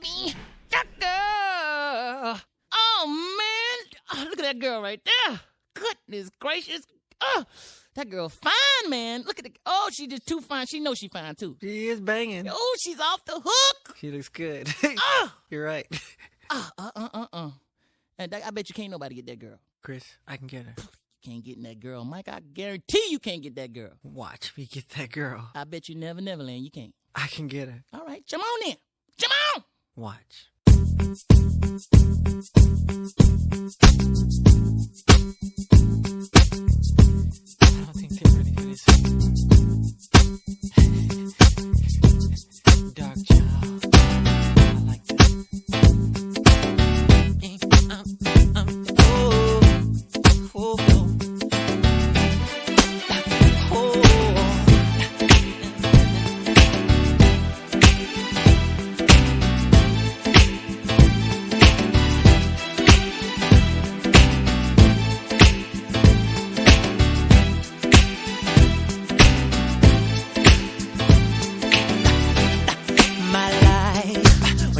Me. That girl. Oh, man. Oh, look at that girl right there. Goodness gracious. Oh, that girl fine, man. Look at the. Oh, she just too fine. She knows she fine, too. She is banging. Oh, she's off the hook. She looks good. Oh. You're right. And I bet you can't nobody get that girl. Chris, I can get her. You can't get in that girl. Mike, I guarantee you can't get that girl. Watch me get that girl. I bet you Neverland, you can't. I can get her. All right, come on then. Come on. Watch. I don't think they're ready for this. Dark child. I like that.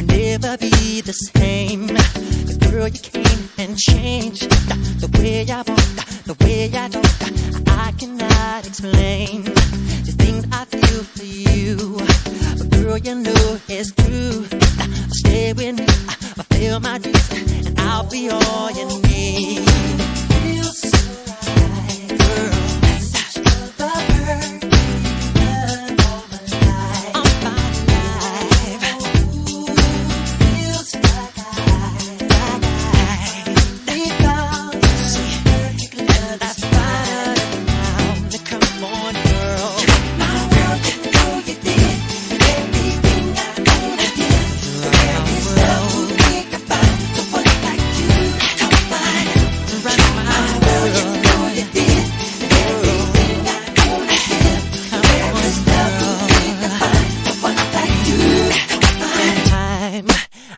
Never be the same. 'Cause girl, you came and changed the way I walk, the way I talk. I cannot explain the things I feel for you. But girl, you know it's true. Stay with me, fulfill my dreams, and I'll be all you need. Feels so right, girl. Such a lover.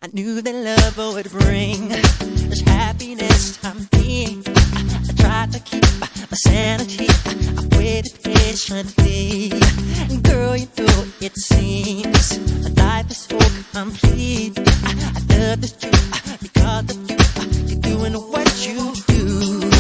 I knew that love would bring this happiness I'm being. I tried to keep my sanity. I waited patiently. And girl, you know it seems life is so complete. I love this truth because of you. You're doing what you do.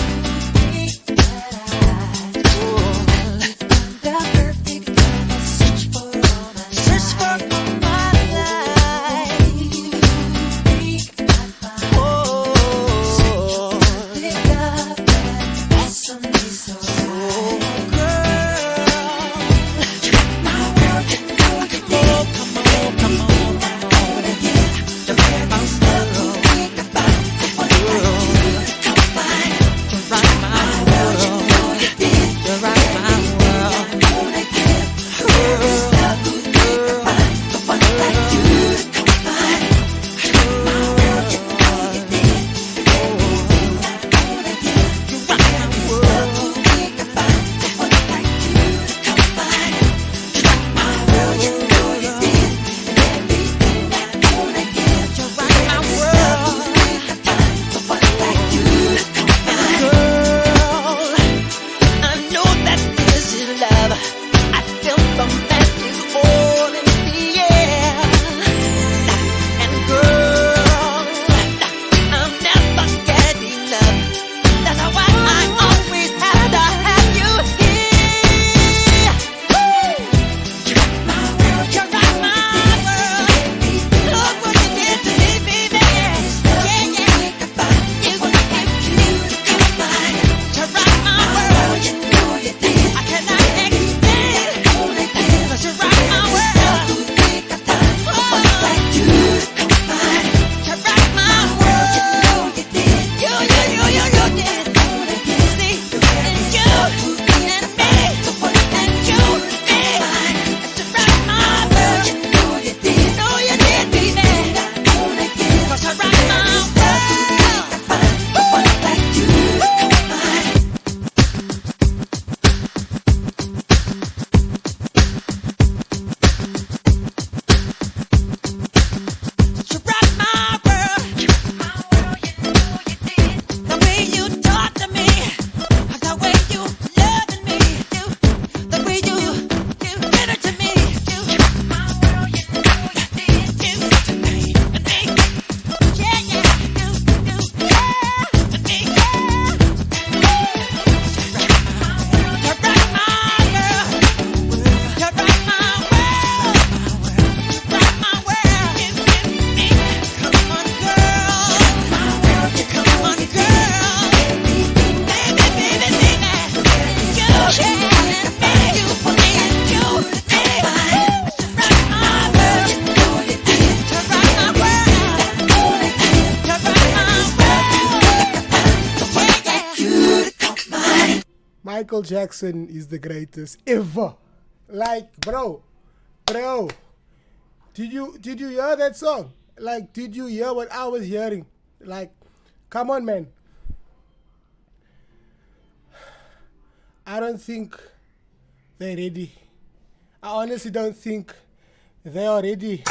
Michael Jackson is the greatest ever. Like, bro, did you hear that song? Like, did you hear what I was hearing? Like, come on, man. I don't think they're ready. I honestly don't think they are ready.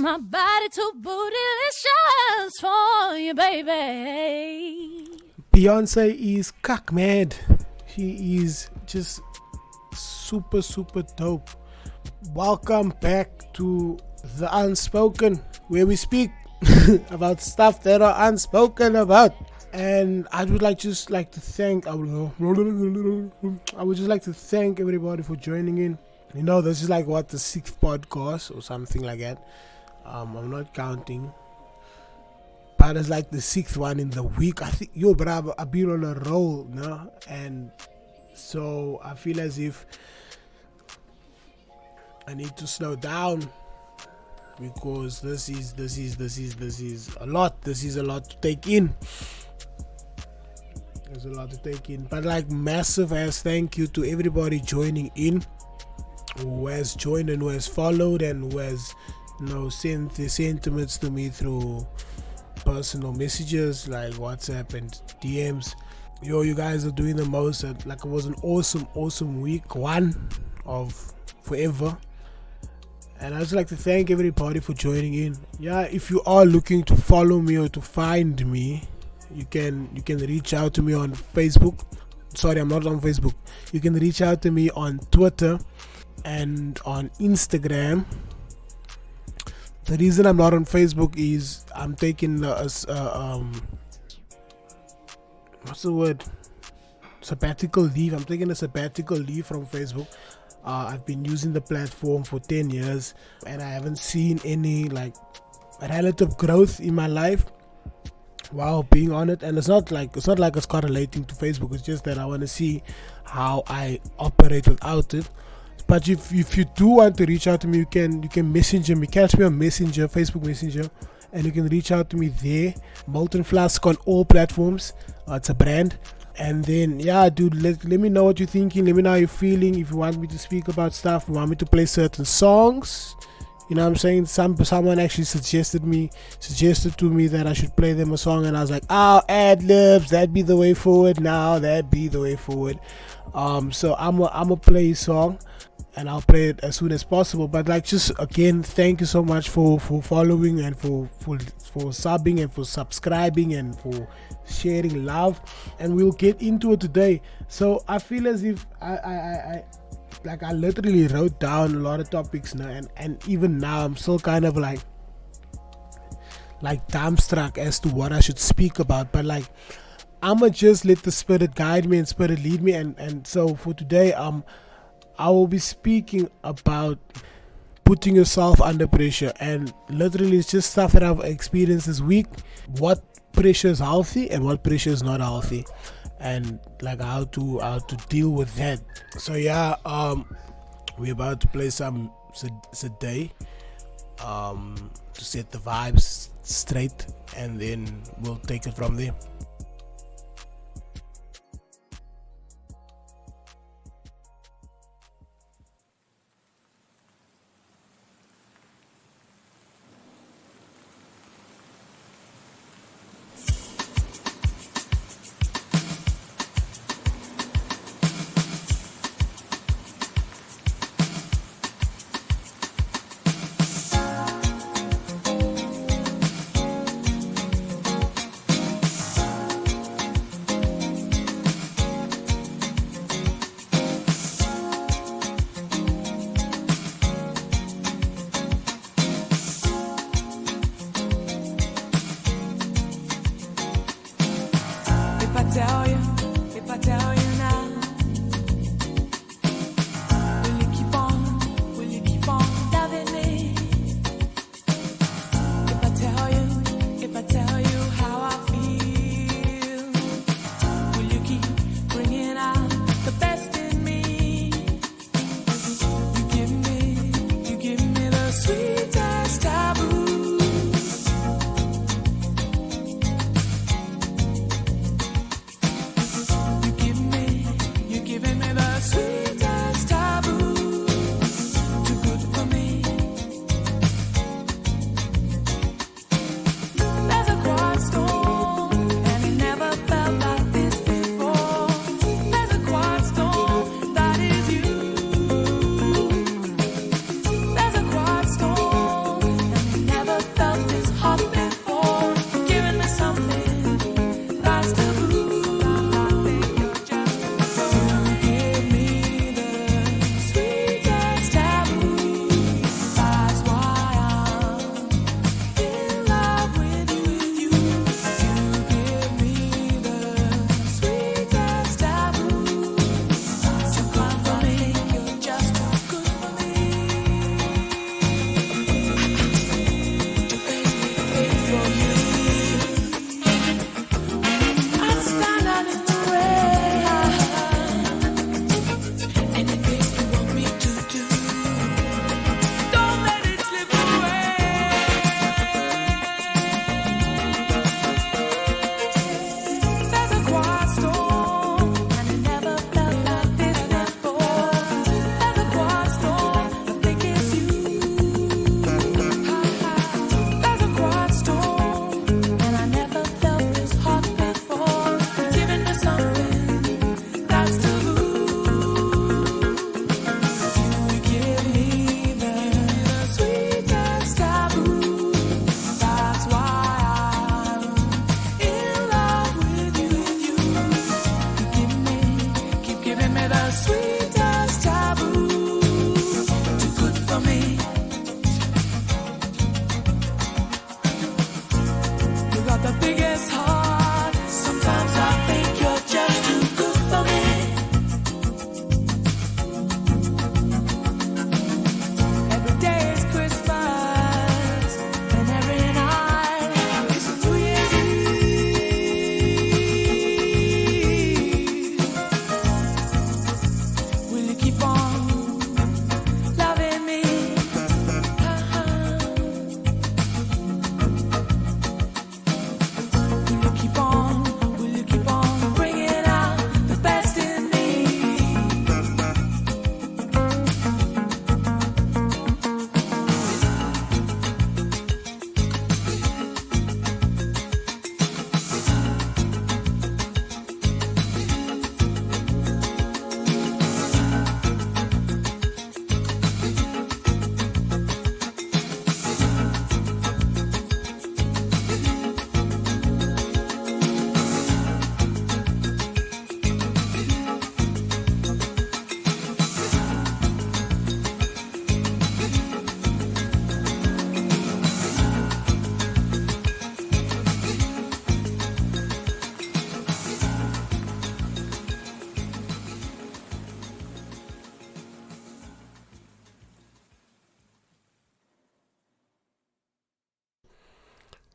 My body too bootylicious for you, baby. Beyonce is cock mad. She is just super dope. Welcome back to the Unspoken, where we speak about stuff that are unspoken about. And I would just like to thank everybody for joining in. You know, this is like what, the 6th podcast or something like that. I'm not counting, but it's like the 6th one in the week. I think, but I've been on a roll, no? And so I feel as if I need to slow down, because this is a lot. This is a lot to take in. There's a lot to take in. But like, massive ass thank you to everybody joining in, who has joined and who has followed and who has, sent the sentiments to me through personal messages like WhatsApp and DMs. You guys are doing the most. Like, it was an awesome week 1 of forever, And I'd just like to thank everybody for joining in. Yeah, if you are looking to follow me or to find me, you can reach out to me on Facebook. Sorry, I'm not on Facebook. You can reach out to me on Twitter and on Instagram. The reason I'm not on Facebook is I'm taking what's the word? Sabbatical leave. I'm taking a sabbatical leave from Facebook. I've been using the platform for 10 years and I haven't seen any like relative growth in my life while being on it. And it's not like it's correlating to Facebook. It's just that I want to see how I operate without it. But if you do want to reach out to me, you can message me, catch me on Messenger, Facebook Messenger, and you can reach out to me there. Molten Flask on all platforms. It's a brand. And then, yeah, dude, let me know what you're thinking. Let me know how you're feeling. If you want me to speak about stuff, you want me to play certain songs, you know what I'm saying? Someone actually suggested to me that I should play them a song, and I was like, oh, ad-libs, that'd be the way forward. Now that'd be the way forward. So I'm a play a song, and I'll play it as soon as possible. But like, just again, thank you so much for following and for subbing and for subscribing and for sharing love. And we'll get into it today. So I feel as if I literally wrote down a lot of topics now, and even now I'm still kind of like dumbstruck as to what I should speak about. But like, I'ma just let the spirit guide me and spirit lead me. And so for today, I will be speaking about putting yourself under pressure, and literally it's just stuff that I've experienced this week. What pressure is healthy and what pressure is not healthy, and like how to deal with that. So yeah, we're about to play some Today to set the vibes straight, and then we'll take it from there.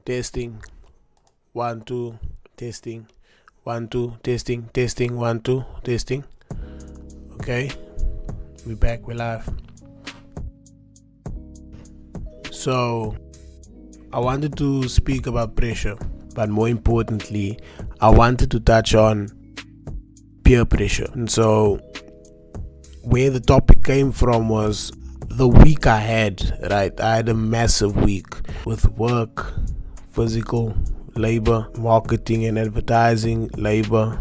Testing. 1 2 testing. 1 2 testing. Testing. 1 2 testing. Okay, we're back. We're live. So I wanted to speak about pressure, but more importantly, I wanted to touch on peer pressure. And so where the topic came from was the week I had, right? I had a massive week with work, physical labor, marketing and advertising labor,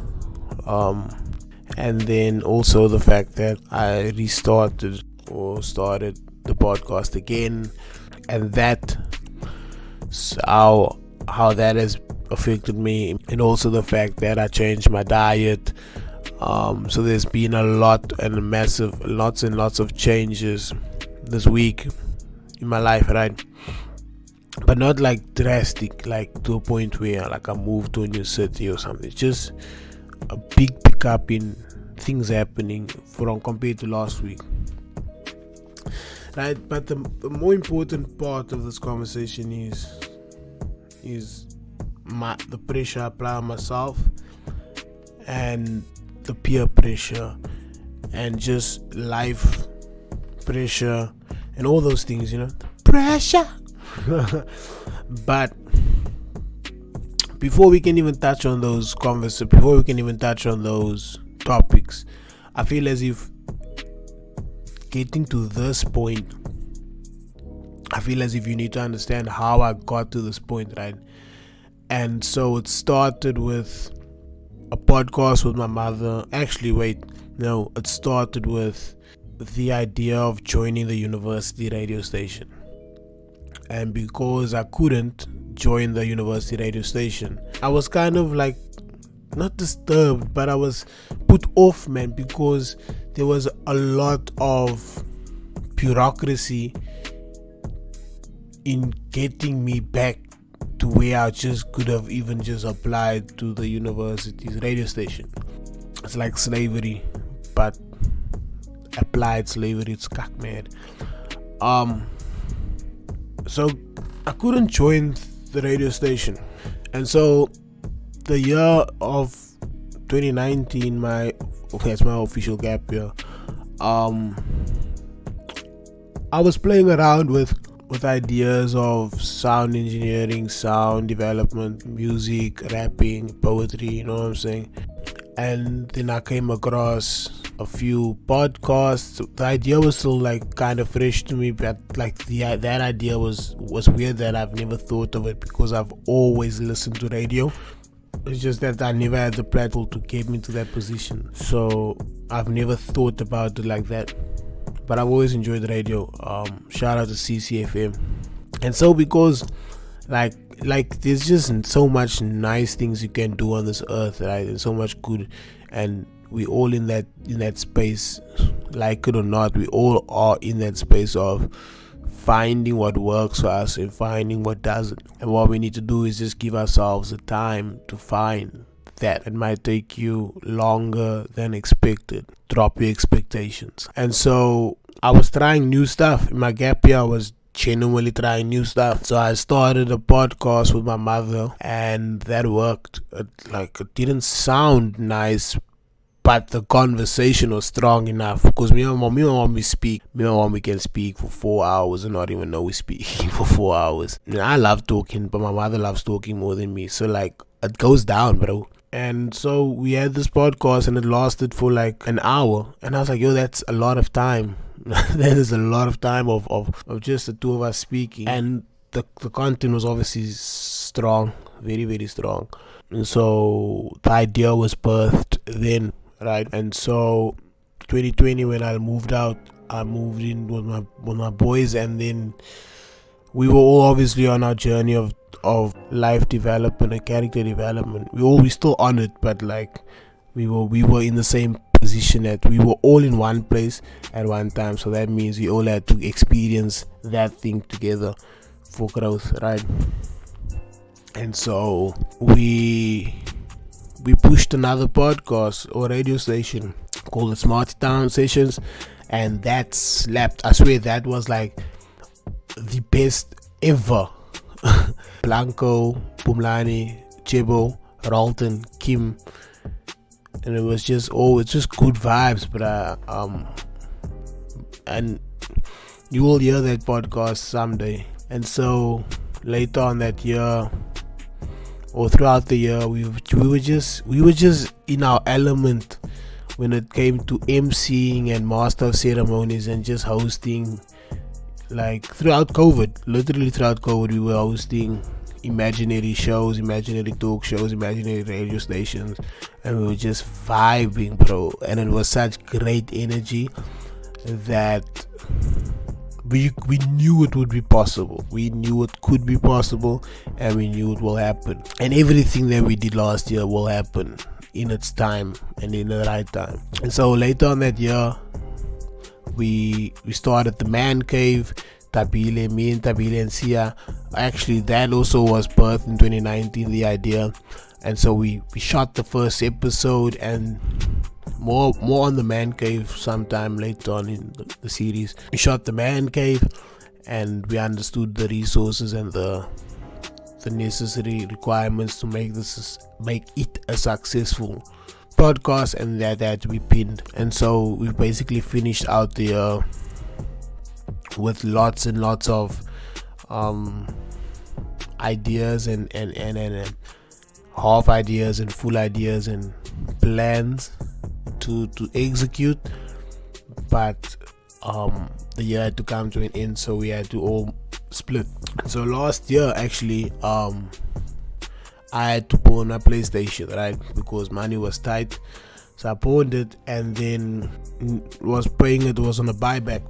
and then also the fact that I restarted or started the podcast again, and that how that has affected me, and also the fact that I changed my diet. So there's been lots and lots of changes this week in my life, right? But not like drastic, like to a point where like I moved to a new city or something. It's just a big pickup in things happening compared to last week, right? But the more important part of this conversation is the pressure I apply on myself, and the peer pressure, and just life pressure, and all those things, pressure. But before we can even touch on those before we can even touch on those topics, I feel as if getting to this point, I feel as if you need to understand how I got to this point, right? And so it started with a podcast with my mother. It started with the idea of joining the university radio station. And because I couldn't join the university radio station, I was kind of like, not disturbed, but I was put off, man, because there was a lot of bureaucracy in getting me back to where I just could have even just applied to the university's radio station. It's like slavery, but applied slavery. It's cuck mad. So I couldn't join the radio station, and so the year of 2019, it's my official gap year. I was playing around with ideas of sound engineering, sound development, music, rapping, poetry, you know what I'm saying? And then I came across a few podcasts. The idea was still like kind of fresh to me, but like that idea was weird that I've never thought of it, because I've always listened to radio. It's just that I never had the platform to get me to that position, so I've never thought about it like that. But I've always enjoyed radio. Shout out to CCFM. And so because like there's just so much nice things you can do on this earth, right? And so much good, and we all in that space, like it or not, we all are in that space of finding what works for us and finding what doesn't. And what we need to do is just give ourselves the time to find that. It might take you longer than expected. Drop your expectations. And so I was trying new stuff in my gap year. I was genuinely trying new stuff. So I started a podcast with my mother, and that worked. It didn't sound nice, but the conversation was strong enough, because me and my mom we can speak for 4 hours and not even know we're speaking for 4 hours. And I love talking, but my mother loves talking more than me, so like it goes down, bro. And so we had this podcast, and it lasted for like an hour, and I was like, yo, that's a lot of time. That is a lot of time of just the two of us speaking, and the content was obviously strong, very, very strong. And so the idea was birthed then, right? And so 2020, when I moved out, I moved in with my boys, and then we were all obviously on our journey of life development and character development. We still on it, but like we were in the same position that we were all in one place at one time. So that means we all had to experience that thing together for growth, right? And so we pushed another podcast or radio station called the Smarty Town Sessions, and that slapped. I swear that was like the best ever. Blanco, Pumlani, Chebo, Ralton, Kim, and it was just it's just good vibes. But and you will hear that podcast someday. And so later on that year, or throughout the year, we were just in our element when it came to emceeing and master of ceremonies and just hosting. Like literally throughout COVID, we were hosting imaginary shows, imaginary talk shows, imaginary radio stations, and we were just vibing, bro. And it was such great energy that we knew it would be possible. We knew it could be possible, and we knew it will happen. And everything that we did last year will happen in its time and in the right time. And so later on that year, we started the Man Cave. Me and Tabile and Sia. Actually, that also was birthed in 2019, the idea. And so we shot the first episode, and more on the Man Cave sometime later on in the series. We shot the Man Cave, and we understood the resources and the necessary requirements to make it a successful podcast, and that had to be pinned. And so we basically finished out the year with lots and lots of ideas and half ideas and full ideas and plans to execute, but the year had to come to an end, so we had to all split. So last year, actually, I had to pawn my PlayStation, right, because money was tight. So I pawned it, and then was paying it was on a buyback.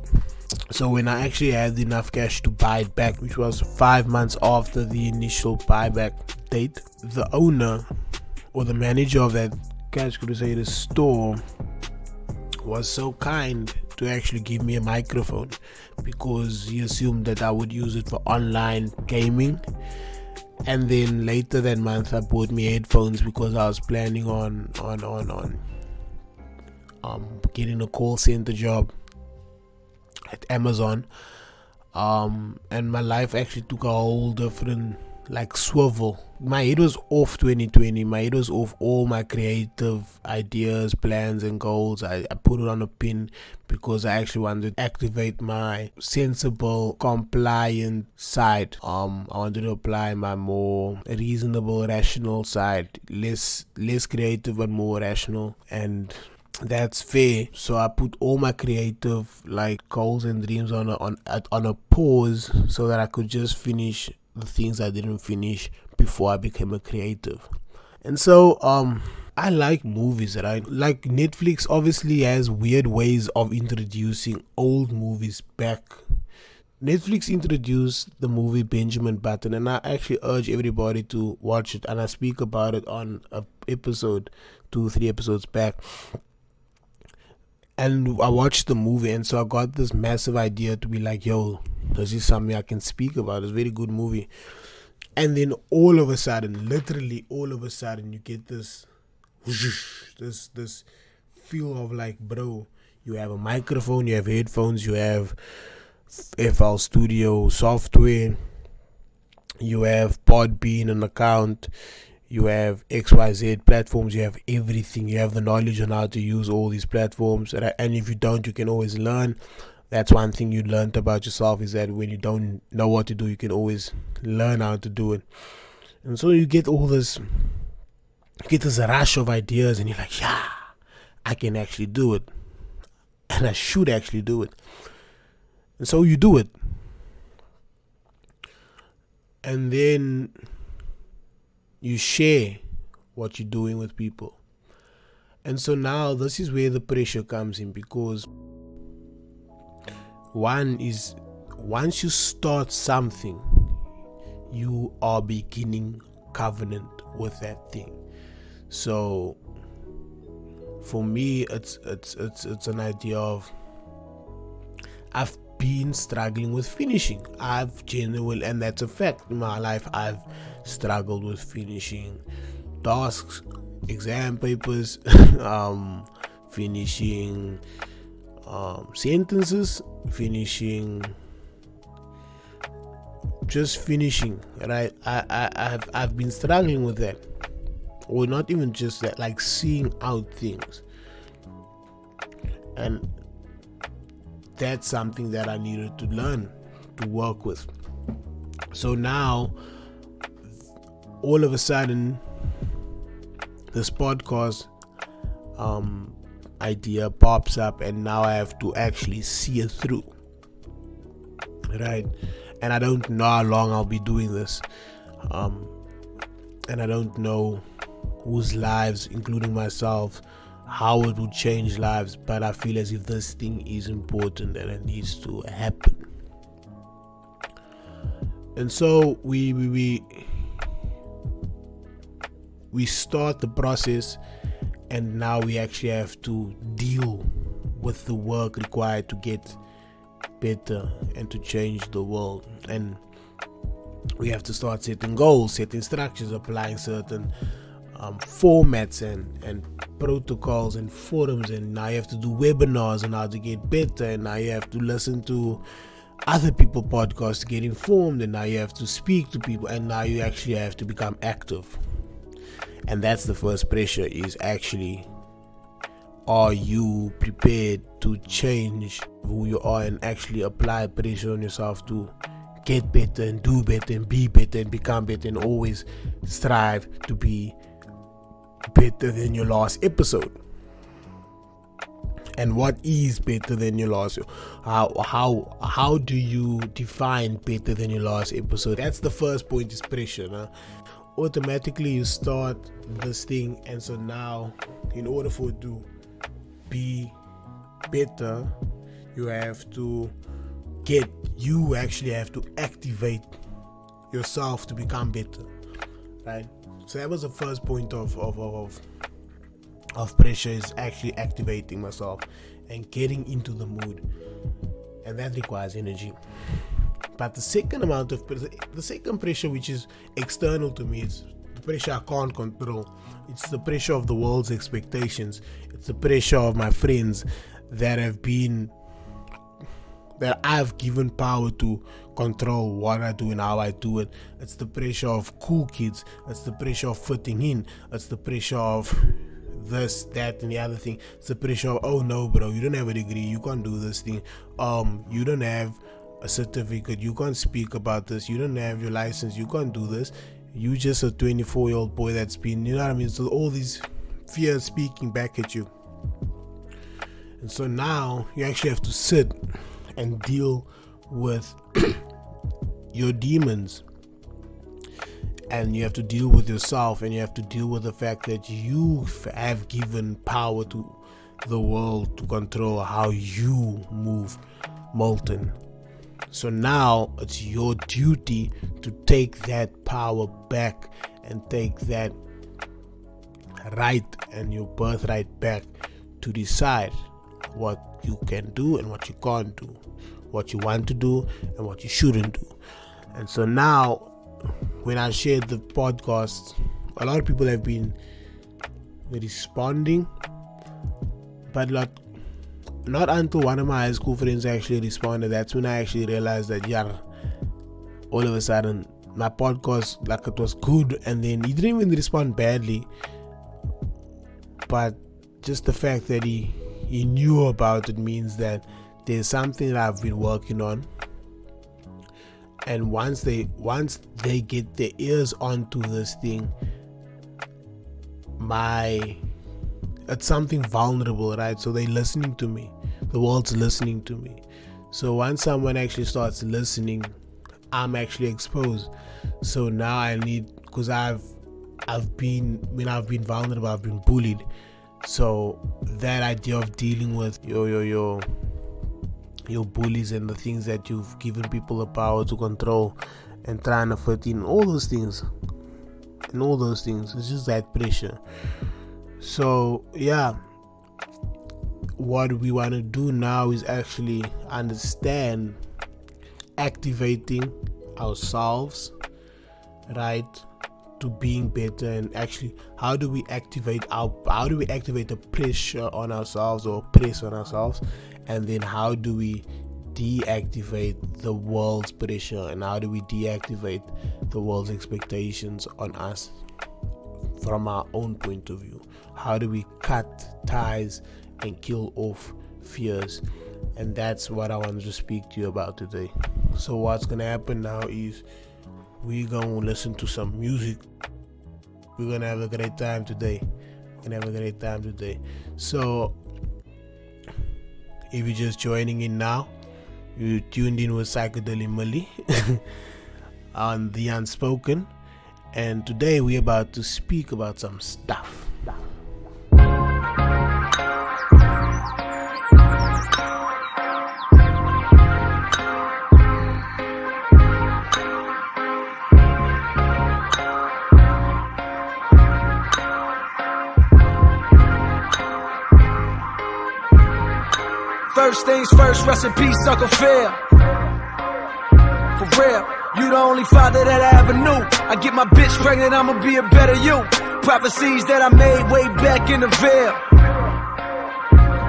So when I actually had enough cash to buy it back, which was 5 months after the initial buyback date, the owner or the manager of that Cash Crusader store was so kind to actually give me a microphone, because he assumed that I would use it for online gaming. And then later that month, I bought me headphones because I was planning on getting a call center job at Amazon, and my life actually took a whole different swivel. My head was off 2020. My head was off all my creative ideas, plans and goals. I put it on a pin because I actually wanted to activate my sensible, compliant side. I wanted to apply my more reasonable, rational side, less creative but more rational, and that's fair. So I put all my creative goals and dreams on a pause, so that I could just finish the things I didn't finish before I became a creative. And so I like movies, right? Like Netflix obviously has weird ways of introducing old movies back. Netflix introduced the movie Benjamin Button, and I actually urge everybody to watch it, and I speak about it on a episode 2-3 episodes back. And I watched the movie, and so I got this massive idea to be like, yo, this is something I can speak about. It's a very good movie. And then all of a sudden, literally all of a sudden, you get this feel of bro, you have a microphone, you have headphones, you have FL Studio software, you have Podbean, an account, you have XYZ platforms, you have everything, you have the knowledge on how to use all these platforms, and if you don't, you can always learn. That's one thing you learned about yourself, is that when you don't know what to do, you can always learn how to do it. And so you get this rush of ideas, and you're like, yeah, I can actually do it, and I should actually do it. And so you do it, and then you share what you're doing with people. And so now this is where the pressure comes in, because one is, once you start something, you are beginning covenant with that thing. So for me, it's an idea of, I've been struggling with finishing. And that's a fact. In my life, I've struggled with finishing tasks, exam papers, finishing sentences, finishing just finishing, right? I've been struggling with that, or not even just that, like seeing out things, and that's something that I needed to learn to work with. So now, all of a sudden, this podcast idea pops up, and now I have to actually see it through, right? And I don't know how long I'll be doing this, and I don't know whose lives, including myself, how it would change lives, but I feel as if this thing is important and it needs to happen. And so we start the process, and now we actually have to deal with the work required to get better and to change the world. And we have to start setting goals, setting structures, applying certain formats and protocols and forums, and now you have to do webinars on how to get better, and now you have to listen to other people podcasts to get informed, and now you have to speak to people, and now you actually have to become active. And that's the first pressure, is actually, are you prepared to change who you are and actually apply pressure on yourself to get better and do better and be better and become better and always strive to be better than your last episode? And what is better than your last? How do you define better than your last episode? That's the first point, is pressure. Now, automatically you start this thing, and so now, in order for it to be better, you actually have to activate yourself to become better, right? So that was the first point of pressure, is actually activating myself and getting into the mood, and that requires energy. But the second pressure, which is external to me, it's the pressure I can't control. It's the pressure of the world's expectations. It's the pressure of my friends that I've given power to control what I do and how I do it. It's the pressure of cool kids. It's the pressure of fitting in. It's the pressure of this, that, and the other thing. It's the pressure of, oh no, bro, you don't have a degree, you can't do this thing. You don't have a certificate, you can't speak about this. You don't have your license, you can't do this. You just a 24-year-old boy that's been, you know what I mean? So all these fears speaking back at you. And so now you actually have to sit and deal with your demons, and you have to deal with yourself, and you have to deal with the fact that you have given power to the world to control how you move molten. So now it's your duty to take that power back and take that right and your birthright back to decide what you can do and what you can't do, what you want to do and what you shouldn't do. And so now, when I shared the podcast, a lot of people have been responding, but not until one of my high school friends actually responded. That's when I actually realized that, all of a sudden my podcast, like, it was good, and then he didn't even respond badly, but just the fact that he knew about it means that there's something that I've been working on. And once they get their ears onto this thing, it's something vulnerable, right? So they're listening to me. The world's listening to me. So once someone actually starts listening, I'm actually exposed. So now I need, because I've been vulnerable, I've been bullied. So that idea of dealing with your bullies and the things that you've given people the power to control and trying to fit in, all those things, it's just that pressure. So what we want to do now is actually understand activating ourselves, right, to being better. And actually, how do we activate the pressure on ourselves, or press on ourselves, and then how do we deactivate the world's pressure, and how do we deactivate the world's expectations on us from our own point of view? How do we cut ties and kill off fears? And that's what I wanted to speak to you about today. So what's gonna happen now is we're gonna listen to some music. We're gonna have a great time today. So if you're just joining in now, you tuned in with Psychedelic Millie on the Unspoken, and today we're about to speak about some stuff. First things first, rest in peace, Uncle Phil. For real, you the only father that I ever knew. I get my bitch pregnant, I'ma be a better you. Prophecies that I made way back in the veil.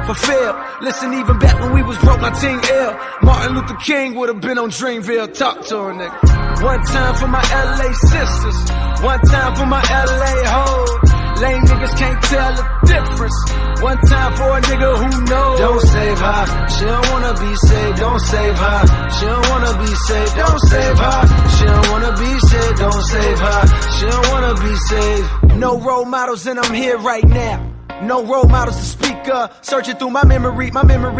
Fulfilled. Listen, even back when we was broke, my team ill. Martin Luther King would've been on Dreamville. Talk to her, nigga. One time for my LA sisters, one time for my LA hoes. Lame niggas can't tell the difference. One time for a nigga who knows. Don't save her, she don't wanna be saved. Don't save her, she don't wanna be saved. Don't save her, she don't wanna be saved. Don't save her, she don't wanna be saved. No role models and I'm here right now. No role models to speak of. Searching through my memory,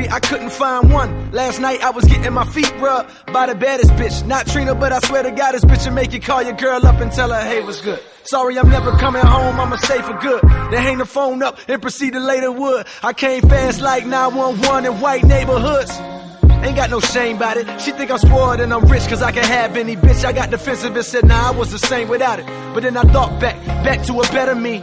I couldn't find one. Last night I was getting my feet rubbed by the baddest bitch. Not Trina, but I swear to God this bitch will make you call your girl up and tell her, hey, what's good? Sorry, I'm never coming home, I'ma stay for good. Then hang the phone up and proceed to later wood. I came fast like 911 in white neighborhoods. Ain't got no shame about it. She think I'm spoiled and I'm rich cause I can have any bitch. I got defensive and said, nah, I was the same without it. But then I thought back to a better me.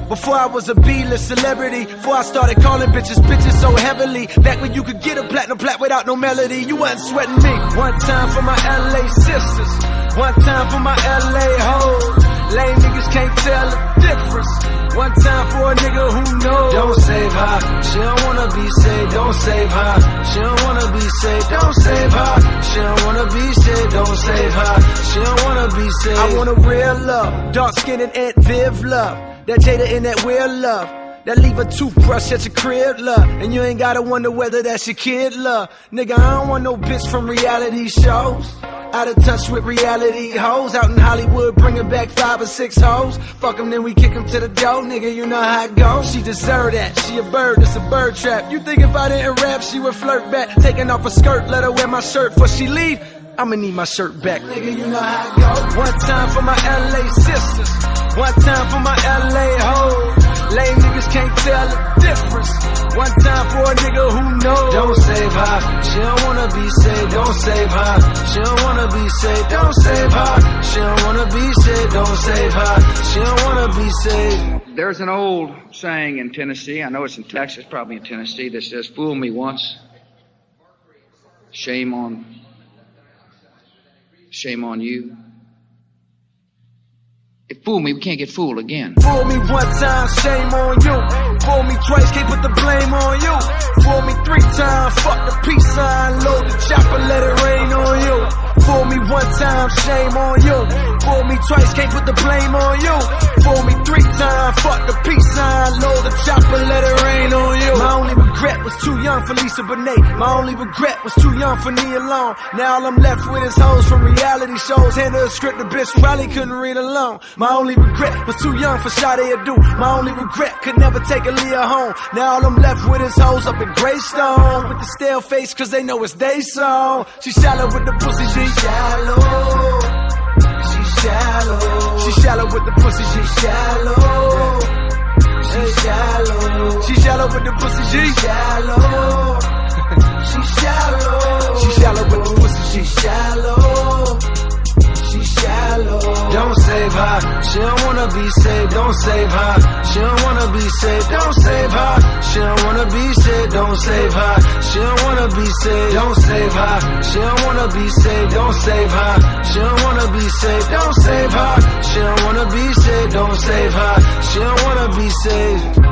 Before I was a B-list celebrity, before I started calling bitches so heavily. Back when you could get a platinum plat without no melody, you wasn't sweating me. One time for my LA sisters, one time for my LA hoes. Lame niggas can't tell the difference. One time for a nigga who knows. Don't save her, she don't wanna be saved. Don't save her, she don't wanna be saved. Don't save her, she don't wanna be saved. Don't save her, she don't wanna be saved. I want a real love, dark skinned and Aunt Viv love. That Jada in that weird love, that leave a toothbrush at your crib, love. And you ain't gotta wonder whether that's your kid, love. Nigga, I don't want no bitch from reality shows. Out of touch with reality hoes. Out in Hollywood bringing back 5 or 6 hoes. Fuck them, then we kick them to the door, nigga, you know how it goes. She deserve that, she a bird, it's a bird trap. You think if I didn't rap, she would flirt back. Taking off her skirt, let her wear my shirt before she leave. I'ma need my shirt back, nigga, you know how it goes. One time for my LA sisters, one time for my LA hoes. Lame niggas can't tell the difference. One time for a nigga who knows. Don't save her, she don't wanna be saved. Don't save her, she don't wanna be saved. Don't save her, she don't wanna be saved. Don't save her, she don't wanna be saved. There's an old saying in Tennessee, I know it's in Texas, probably in Tennessee, that says, fool me once, shame on you. If fool me, we can't get fooled again. Fool me one time, shame on you. Fool me twice, can't put the blame on you. Fool me 3 times, fuck the peace sign, load the chopper, let it rain on you. Fool me one time, shame on you. Fool me twice, can't put the blame on you. Fool me 3 times, fuck the peace sign, load the chopper, let it rain on you. My only regret was too young for Lisa Bonet. My only regret was too young for Nia Long. Now all I'm left with is hoes from reality shows. Hand her a script, the bitch probably couldn't read alone. My only regret was too young for Sade Adu. My only regret could never take Aaliyah home. Now all I'm left with is hoes up in Greystone with the stale face cause they know it's they song. She shallow with the pussy, she shallow. She shallow. She shallow with the pussy, she shallow. She shallow. She shallow with the pussy, she shallow. She shallow. She shallow with the pussy, she shallow. She shallow. Don't save her, she don't wanna be saved. Don't save her, she don't wanna be saved. Don't save her, she don't wanna be saved. Don't save her, she don't wanna be saved. Don't save her, she don't wanna be saved. Don't save her, she don't wanna be saved. Don't save her, she don't wanna be saved. Don't save her, she don't wanna be saved.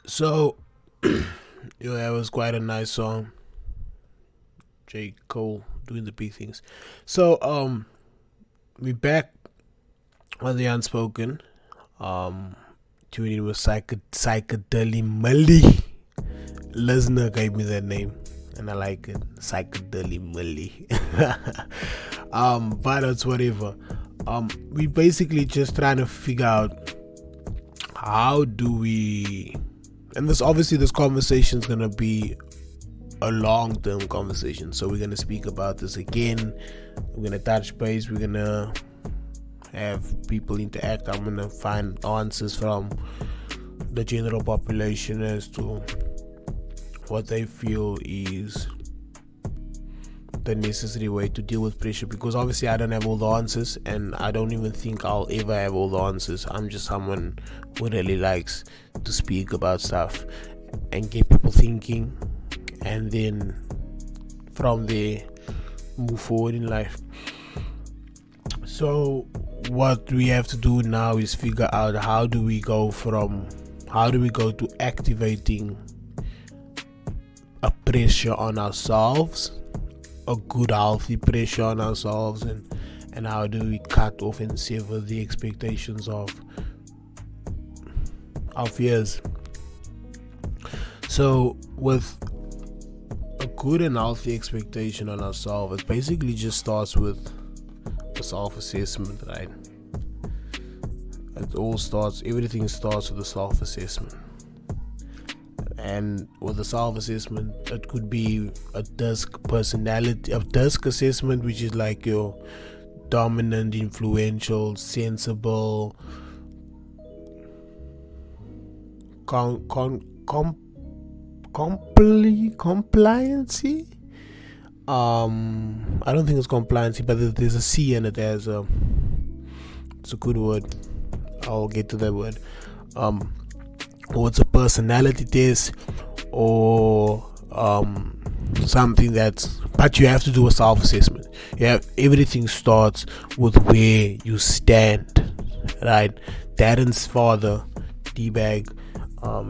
So, that was quite a nice song. J. Cole doing the big things. So, we back on the Unspoken. Tuning with Psychedelic Mully. Lesnar gave me that name, and I like it. Psychedelic Mully. But it's whatever. We basically just trying to figure out how do we, and this conversation is gonna be a long-term conversation. So we're gonna speak about this again. We're gonna touch base. We're gonna have people interact. I'm gonna find answers from the general population as to what they feel is the necessary way to deal with pressure, because obviously I don't have all the answers, and I don't even think I'll ever have all the answers. I'm just someone who really likes to speak about stuff and get people thinking, and then from there move forward in life. So what we have to do now is figure out how do we go to activating a pressure on ourselves, a good healthy pressure on ourselves, and how do we cut off and sever the expectations of our fears. So with a good and healthy expectation on ourselves, it basically just starts with a self-assessment, right? Everything starts with a self-assessment. And with a self-assessment, it could be a DISC assessment, which is like your dominant, influential, sensible, compliancy. I don't think it's compliancy, but there's a C in it. It's a good word. I'll get to that word. Or it's a personality test, or something but you have to do a self-assessment. Everything starts with where you stand, right? Darren's father, D-Bag,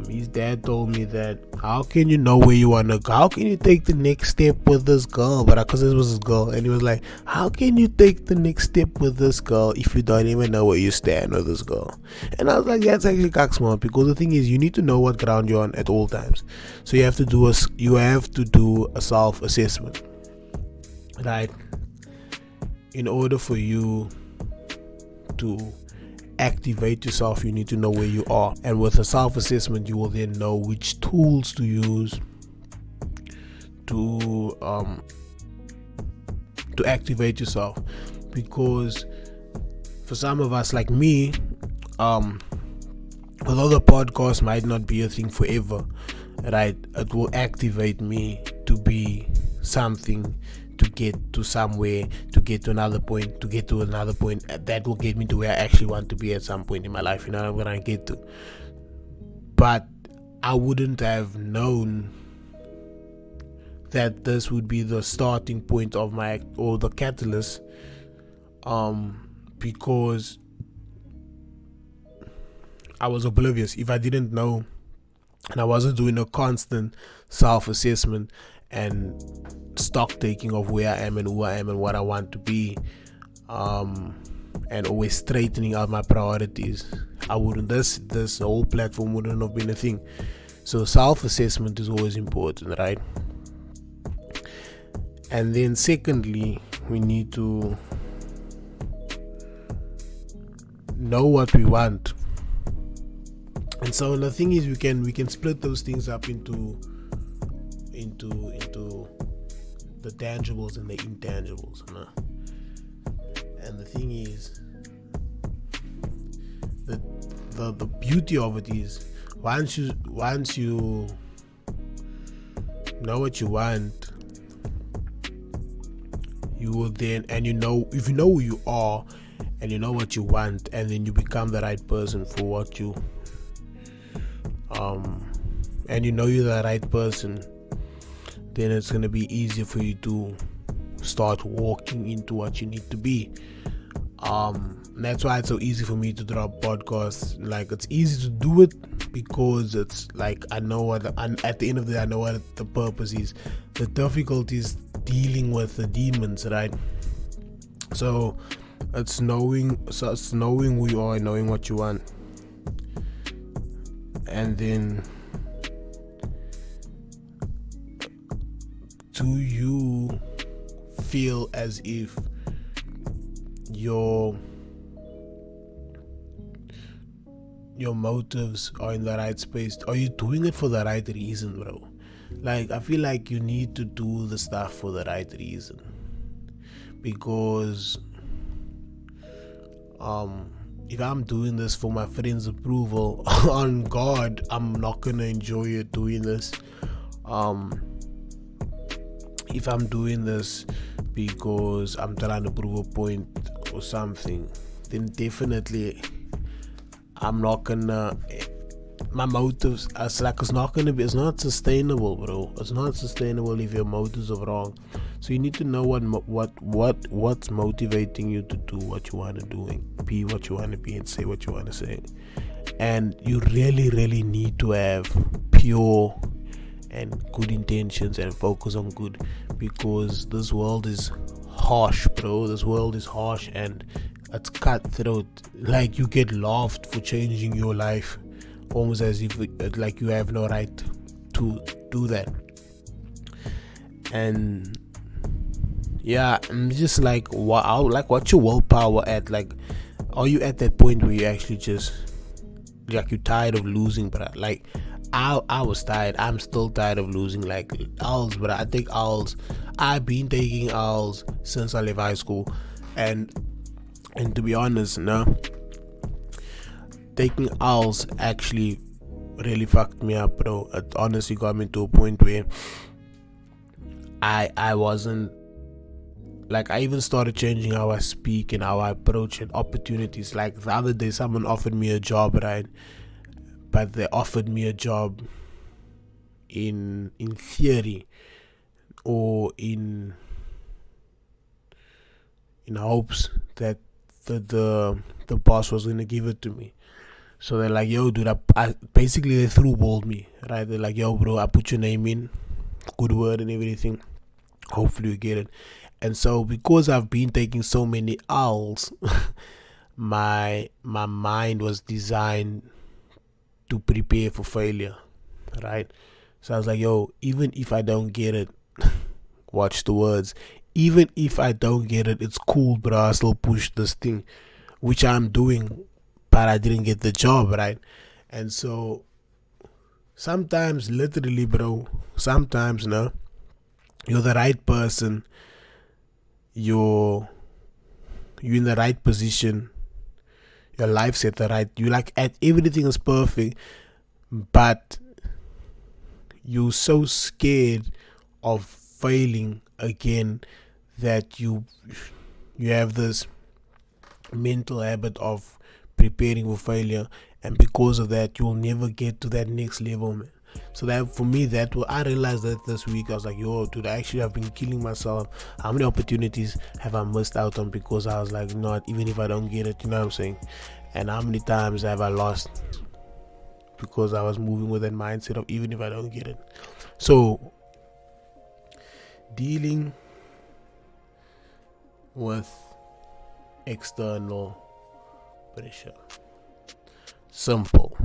his dad told me that how can you know where you want to go? How can you take the next step with this girl? But because this was his girl, and he was like, how can you take the next step with this girl if you don't even know where you stand with this girl? And I was like, that's actually cock smart, because the thing is, you need to know what ground you're on at all times. So you have to do a self-assessment, right? In order for you to activate yourself, you need to know where you are, and with a self-assessment you will then know which tools to use to activate yourself. Because for some of us, like me, although the podcast might not be a thing forever, right, it will activate me to be something, to get to somewhere, to get to another point, that will get me to where I actually want to be at some point in my life. You know what I'm gonna get to. But I wouldn't have known that this would be the starting point of the catalyst, because I was oblivious. If I didn't know, and I wasn't doing a constant self-assessment and stock taking of where I am and who I am and what I want to be, and always straightening out my priorities, this whole platform wouldn't have been a thing. So self-assessment is always important, right? And then secondly, we need to know what we want. And so the thing is, we can split those things up into the tangibles and the intangibles, you know? And the thing is, the beauty of it is, once you know what you want, you will then, and if you know who you are and you know what you want, and then you become the right person for what you and you know you're the right person, then it's going to be easier for you to start walking into what you need to be. That's why it's so easy for me to drop podcasts. Like, it's easy to do it because it's like I know what, and at the end of the day I know what the purpose is. The difficulty is dealing with the demons, right? So it's knowing who you are and knowing what you want, and then do you feel as if your motives are in the right space? Are you doing it for the right reason, bro? Like, I feel like you need to do the stuff for the right reason, because if I'm doing this for my friend's approval, on God, I'm not gonna enjoy it doing this. If I'm doing this because I'm trying to prove a point or something, then definitely I'm not gonna, my motives, it's not sustainable, bro. It's not sustainable if your motives are wrong. So you need to know what's motivating you to do what you want to do and be what you want to be and say what you want to say. And you really, really need to have pure and good intentions and focus on good, because this world is harsh, bro. This world is harsh and it's cutthroat. Like, you get laughed for changing your life, almost as if like you have no right to do that. And yeah, I'm just like, wow, like, what's your willpower at? Like, are you at that point where you actually just, like, you're tired of losing, bro? Like, I was tired. I'm still tired of losing, like, L's, but I take L's. I've been taking L's since I left high school, and to be honest, taking L's actually really fucked me up, bro. It honestly got me to a point where I wasn't, like, I even started changing how I speak and how I approach and opportunities. Like, the other day someone offered me a job, right? But they offered me a job in theory, or in hopes that the boss was gonna give it to me. So they're like, yo, dude, I basically, they threw-balled me, right? They're like, yo, bro, I put your name in, good word and everything, hopefully you get it. And so, because I've been taking so many L's, my mind was designed to prepare for failure, right? So I was like, yo, even if I don't get it, watch the words, even if I don't get it, it's cool, bro, I still push this thing, which I'm doing, but I didn't get the job, right? And so sometimes, literally, bro, sometimes, you're the right person, you're in the right position, your life's at the right, you like, at everything is perfect, but you're so scared of failing again that you have this mental habit of preparing for failure, and because of that you'll never get to that next level, man. So that, for me, I realized that this week. I was like, yo, dude, I actually have been killing myself. How many opportunities have I missed out on because I was like, no, even if I don't get it, you know what I'm saying? And how many times have I lost because I was moving with that mindset of even if I don't get it? So dealing with external pressure, simple.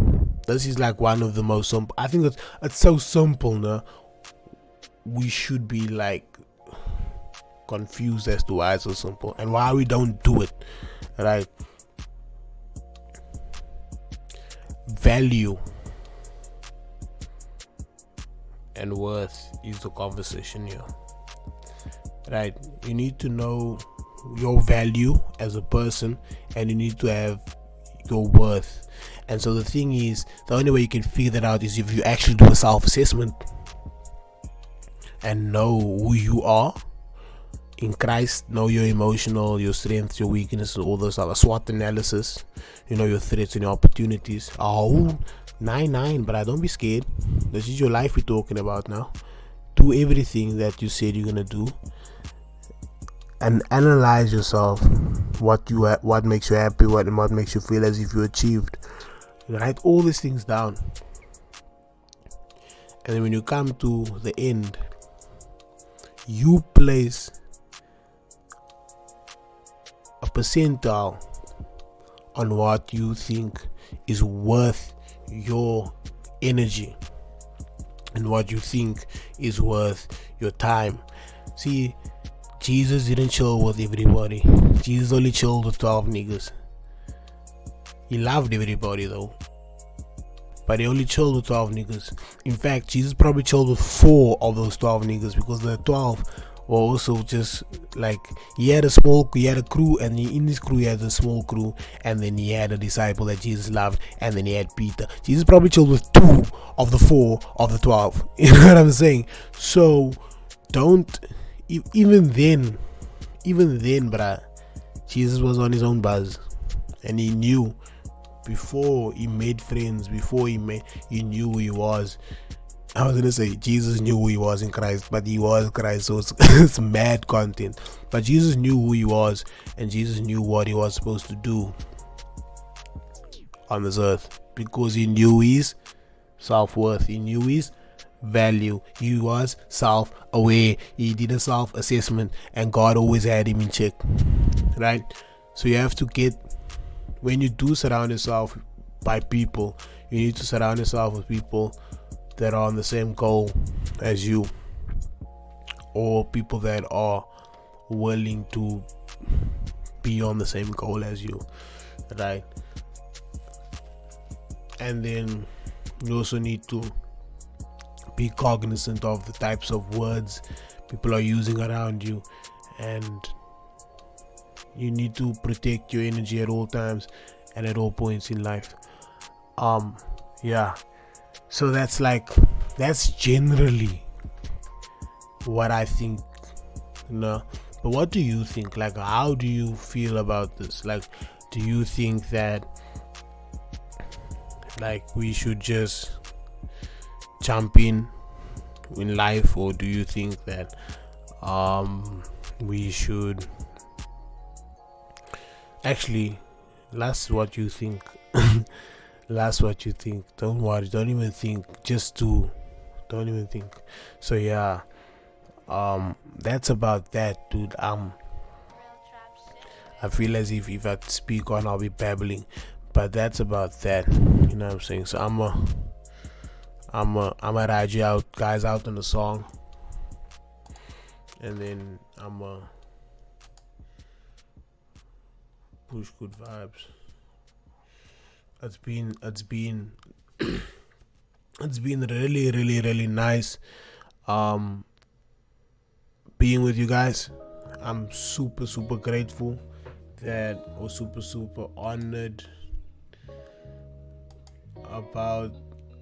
This is like one of the most simple. I think it's so simple now. We should be like confused as to why it's so simple and why we don't do it, right? Value and worth is the conversation here, right? You need to know your value as a person, and you need to have your worth. And so the thing is, the only way you can figure that out is if you actually do a self-assessment and know who you are in Christ, know your emotional, your strengths, your weaknesses, all those stuff. A SWOT analysis, you know your threats and your opportunities. Oh, 9-9, but I don't be scared. This is your life we're talking about now. Do everything that you said you're gonna do, and analyze yourself. What makes you happy, what makes you feel as if you achieved. write all these things down, and then when you come to the end, you place a percentile on what you think is worth your energy and what you think is worth your time. See, Jesus didn't chill with everybody. Jesus only chilled with 12 niggas. He loved everybody though, but he only chilled with 12 niggas. In fact, Jesus probably chilled with 4 of those 12 niggas, because the 12 were also just like, he had a crew, and in this crew he had a small crew, and then he had a disciple that Jesus loved, and then he had Peter. Jesus probably chilled with 2 of the 4 of the 12. You know what I'm saying? So don't, even then, bruh, Jesus was on his own buzz, and he knew before he made friends, he knew who he was. I was gonna say Jesus knew who he was in Christ, but he was Christ, so it's mad content. But Jesus knew who he was, and Jesus knew what he was supposed to do on this earth, because he knew his self-worth, he knew his value, he was self-aware, he did a self-assessment, and God always had him in check, right? So you have to get, when you do surround yourself by people, you need to surround yourself with people that are on the same goal as you, or people that are willing to be on the same goal as you, right? And then you also need to be cognizant of the types of words people are using around you, and you need to protect your energy at all times and at all points in life. So that's generally what I think, but what do you think? Like, how do you feel about this? Like, do you think that, like, we should just jump in life, or do you think that we should actually, that's what you think. That's what you think. Don't worry, don't even think, don't even think. So yeah, that's about that, dude. I feel as if I speak on, I'll be babbling, but that's about that. You know what I'm saying? So I'm gonna ride you out, guys, out on the song, and then I'm push good vibes. It's been really nice being with you guys. I'm super grateful or super honored about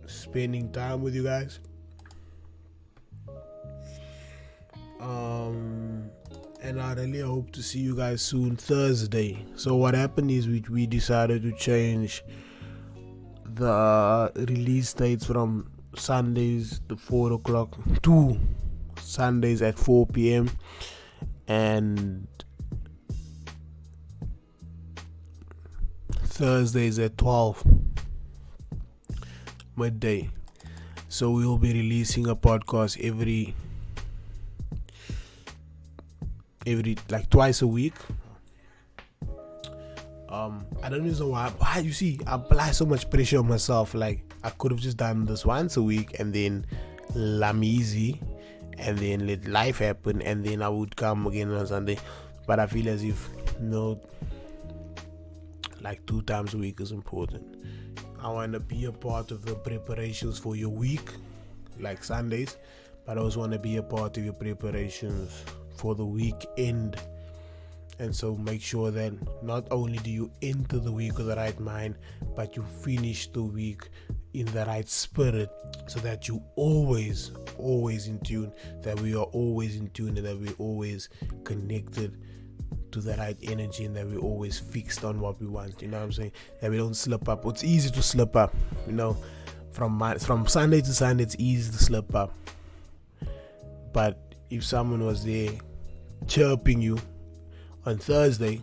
spending time with you guys. And I really hope to see you guys soon, Thursday. So what happened is we decided to change the release dates from Sundays to 4 o'clock to Sundays at 4 p.m. and Thursdays at 12 midday. So we will be releasing a podcast every like twice a week. I don't know why you see I apply so much pressure on myself. Like, I could have just done this once a week and then I'm easy and then let life happen and then I would come again on Sunday. But I feel as if like 2 times a week is important. I want to be a part of the preparations for your week, like Sundays, but I also want to be a part of your preparations for the weekend. And so make sure that not only do you enter the week with the right mind, but you finish the week in the right spirit, so that you always in tune, that we are always in tune, and that we're always connected to the right energy, and that we're always fixed on what we want. You know what I'm saying? That we don't slip up. It's easy to slip up, from Sunday to Sunday it's easy to slip up. But if someone was there chirping you on Thursday,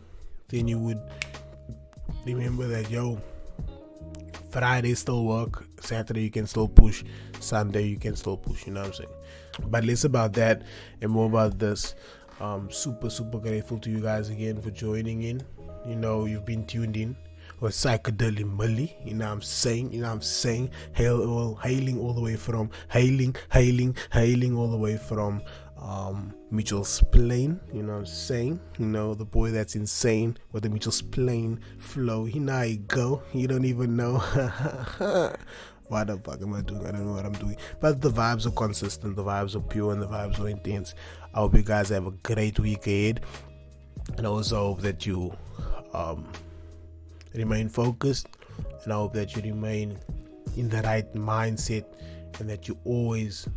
then you would remember that, Friday still work, Saturday you can still push, Sunday you can still push, you know what I'm saying? But less about that and more about this. Super grateful to you guys again for joining in. You know, you've been tuned in with Psychedelic Mully, you know what I'm saying? Hailing all the way from Mitchell's Plain, you know what I'm saying? You know, the boy that's insane with the Mitchell's Plain flow. You know how you go, you don't even know. What the fuck am I doing? I don't know what I'm doing. But the vibes are consistent, the vibes are pure, and the vibes are intense. I hope you guys have a great week ahead. And I also hope that you remain focused. And I hope that you remain in the right mindset. And that you always